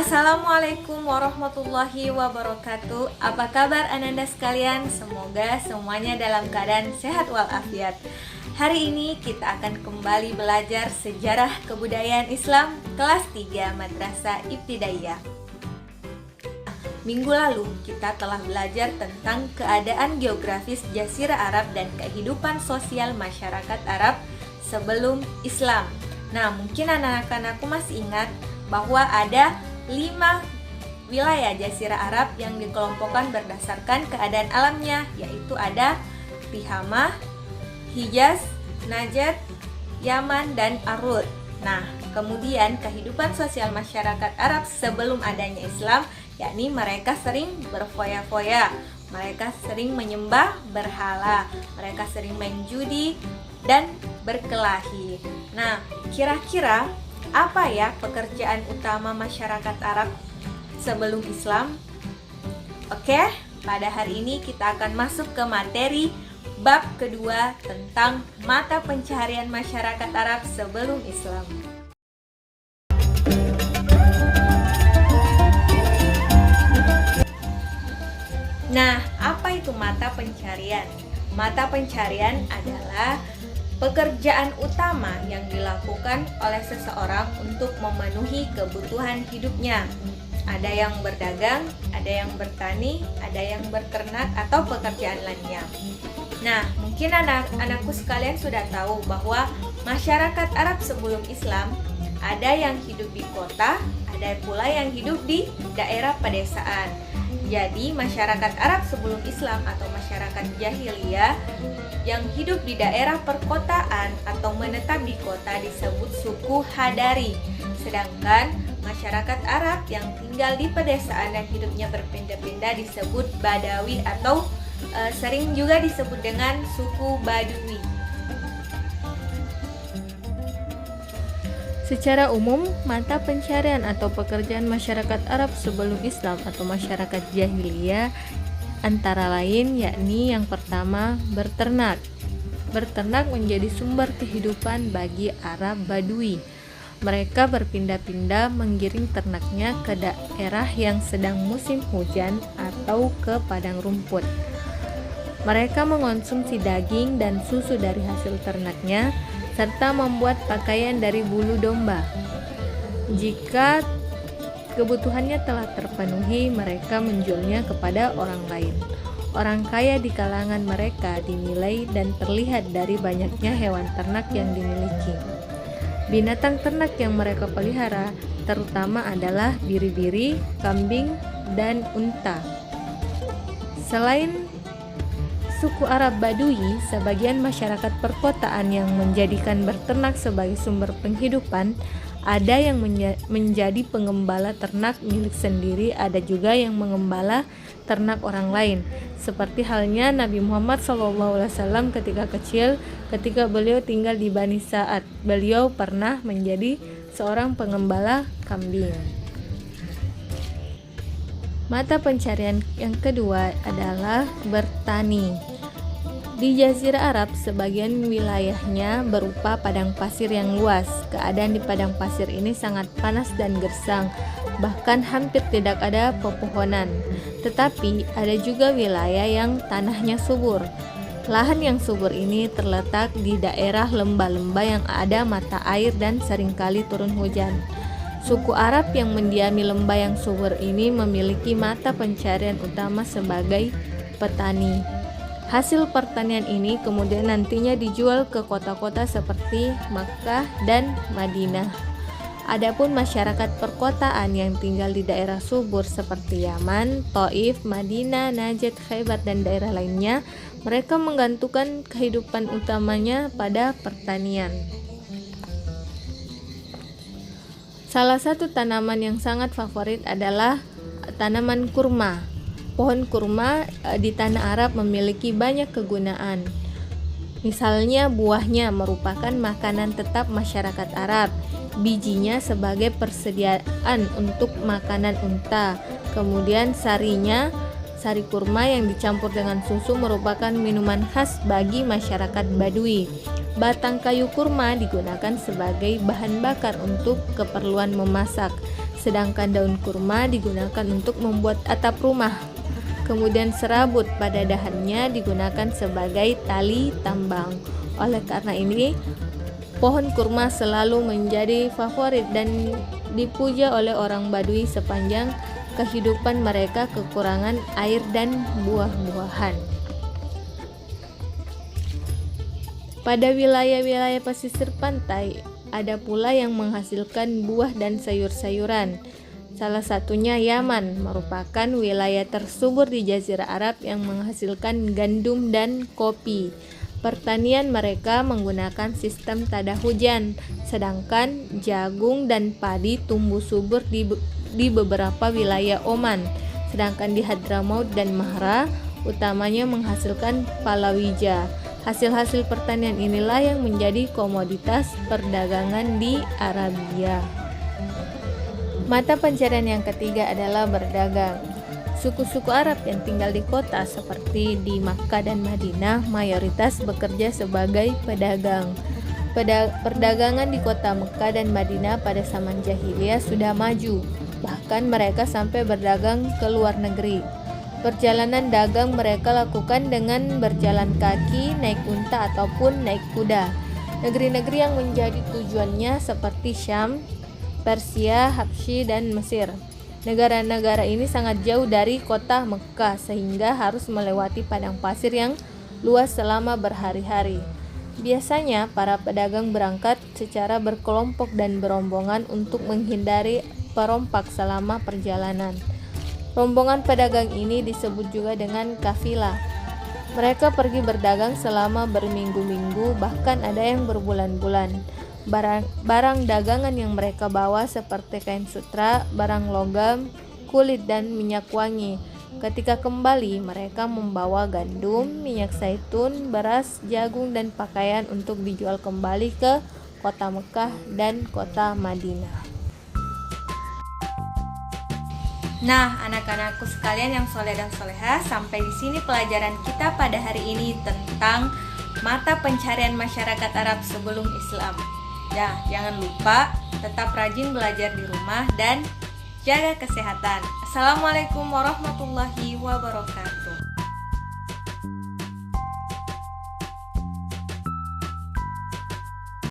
Assalamualaikum warahmatullahi wabarakatuh. Apa kabar Ananda sekalian? Semoga semuanya dalam keadaan sehat walafiat. Hari ini kita akan kembali belajar sejarah kebudayaan Islam kelas 3 Madrasah Ibtidaiyah. Minggu lalu kita telah belajar tentang keadaan geografis Jazirah Arab dan kehidupan sosial masyarakat Arab sebelum Islam. Nah, mungkin anak-anakku masih ingat bahwa ada 5 wilayah Jazirah Arab yang dikelompokkan berdasarkan keadaan alamnya, yaitu ada Tihamah, Hijaz, Najd, Yaman, dan Arud. Nah, kemudian kehidupan sosial masyarakat Arab sebelum adanya Islam, yakni mereka sering berfoya-foya, mereka sering menyembah berhala, mereka sering main judi dan berkelahi. Nah, kira-kira apa ya pekerjaan utama masyarakat Arab sebelum Islam? Oke, pada hari ini kita akan masuk ke materi bab kedua tentang mata pencaharian masyarakat Arab sebelum Islam. Nah, apa itu mata pencaharian? Mata pencaharian adalah pekerjaan utama yang dilakukan oleh seseorang untuk memenuhi kebutuhan hidupnya. Ada yang berdagang, ada yang bertani, ada yang berternak atau pekerjaan lainnya. Nah, mungkin anak-anakku sekalian sudah tahu bahwa masyarakat Arab sebelum Islam ada yang hidup di kota, ada pula yang hidup di daerah pedesaan. Jadi masyarakat Arab sebelum Islam atau masyarakat jahiliyah yang hidup di daerah perkotaan atau menetap di kota disebut suku Hadari. Sedangkan masyarakat Arab yang tinggal di pedesaan dan hidupnya berpindah-pindah disebut Badawi atau sering juga disebut dengan suku Badui. Secara umum, mata pencaharian atau pekerjaan masyarakat Arab sebelum Islam atau masyarakat jahiliyah antara lain yakni yang pertama berternak. Berternak menjadi sumber kehidupan bagi Arab Badui. Mereka berpindah-pindah menggiring ternaknya ke daerah yang sedang musim hujan atau ke padang rumput. Mereka mengonsumsi daging dan susu dari hasil ternaknya serta membuat pakaian dari bulu domba. Jika kebutuhannya telah terpenuhi, mereka menjualnya kepada orang lain. Orang kaya di kalangan mereka dinilai dan terlihat dari banyaknya hewan ternak yang dimiliki. Binatang ternak yang mereka pelihara terutama adalah biri-biri, kambing, dan unta. Selain suku Arab Badui, sebagian masyarakat perkotaan yang menjadikan berternak sebagai sumber penghidupan. Ada yang menjadi pengembala ternak milik sendiri, ada juga yang mengembala ternak orang lain. Seperti halnya Nabi Muhammad SAW ketika kecil, ketika beliau tinggal di Bani Sa'ad, beliau pernah menjadi seorang pengembala kambing. Mata pencarian yang kedua adalah bertani. Di Jazirah Arab, sebagian wilayahnya berupa padang pasir yang luas. Keadaan di padang pasir ini sangat panas dan gersang, bahkan hampir tidak ada pepohonan. Tetapi ada juga wilayah yang tanahnya subur. Lahan yang subur ini terletak di daerah lembah-lembah yang ada mata air dan seringkali turun hujan. Suku Arab yang mendiami lembah yang subur ini memiliki mata pencarian utama sebagai petani. Hasil pertanian ini kemudian nantinya dijual ke kota-kota seperti Makkah dan Madinah. Adapun masyarakat perkotaan yang tinggal di daerah subur seperti Yaman, Thaif, Madinah, Najd, Khaybar, dan daerah lainnya, mereka menggantungkan kehidupan utamanya pada pertanian. Salah satu tanaman yang sangat favorit adalah tanaman kurma. Pohon kurma di tanah Arab memiliki banyak kegunaan. Misalnya buahnya merupakan makanan tetap masyarakat Arab, bijinya sebagai persediaan untuk makanan unta, kemudian sarinya, sari kurma yang dicampur dengan susu merupakan minuman khas bagi masyarakat Badui. Batang kayu kurma digunakan sebagai bahan bakar untuk keperluan memasak. sedangkan daun kurma digunakan untuk membuat atap rumah. Kemudian serabut pada dahannya digunakan sebagai tali tambang. Oleh karena ini, pohon kurma selalu menjadi favorit dan dipuja oleh orang Baduy sepanjang kehidupan mereka kekurangan air dan buah-buahan. Pada wilayah-wilayah pesisir pantai, ada pula yang menghasilkan buah dan sayur-sayuran. Salah satunya Yaman, merupakan wilayah tersubur di Jazirah Arab yang menghasilkan gandum dan kopi. Pertanian mereka menggunakan sistem tada hujan, sedangkan jagung dan padi tumbuh subur di beberapa wilayah Oman. Sedangkan di Hadramaut dan Mahra, utamanya menghasilkan palawija. Hasil-hasil pertanian inilah yang menjadi komoditas perdagangan di Arabia. Mata pencarian yang ketiga adalah berdagang. Suku-suku Arab yang tinggal di kota seperti di Makkah dan Madinah mayoritas bekerja sebagai pedagang. Perdagangan di kota Makkah dan Madinah pada zaman jahiliyah sudah maju, bahkan mereka sampai berdagang ke luar negeri. Perjalanan dagang mereka lakukan dengan berjalan kaki, naik unta ataupun naik kuda. Negeri-negeri yang menjadi tujuannya seperti Syam, Persia, Habsyi, dan Mesir. Negara-negara ini sangat jauh dari kota Mekah sehingga harus melewati padang pasir yang luas selama berhari-hari. Biasanya para pedagang berangkat secara berkelompok dan berombongan untuk menghindari perompak selama perjalanan. Rombongan pedagang ini disebut juga dengan kafilah. Mereka pergi berdagang selama berminggu-minggu, bahkan ada yang berbulan-bulan. Barang dagangan yang mereka bawa seperti kain sutra, barang logam, kulit, dan minyak wangi. Ketika kembali, mereka membawa gandum, minyak zaitun, beras, jagung, dan pakaian untuk dijual kembali ke kota Mekah dan kota Madinah. Nah, anak-anakku sekalian yang soleh dan solehah, sampai di sini pelajaran kita pada hari ini tentang mata pencarian masyarakat Arab sebelum Islam. Nah, jangan lupa tetap rajin belajar di rumah dan jaga kesehatan. Assalamualaikum warahmatullahi wabarakatuh.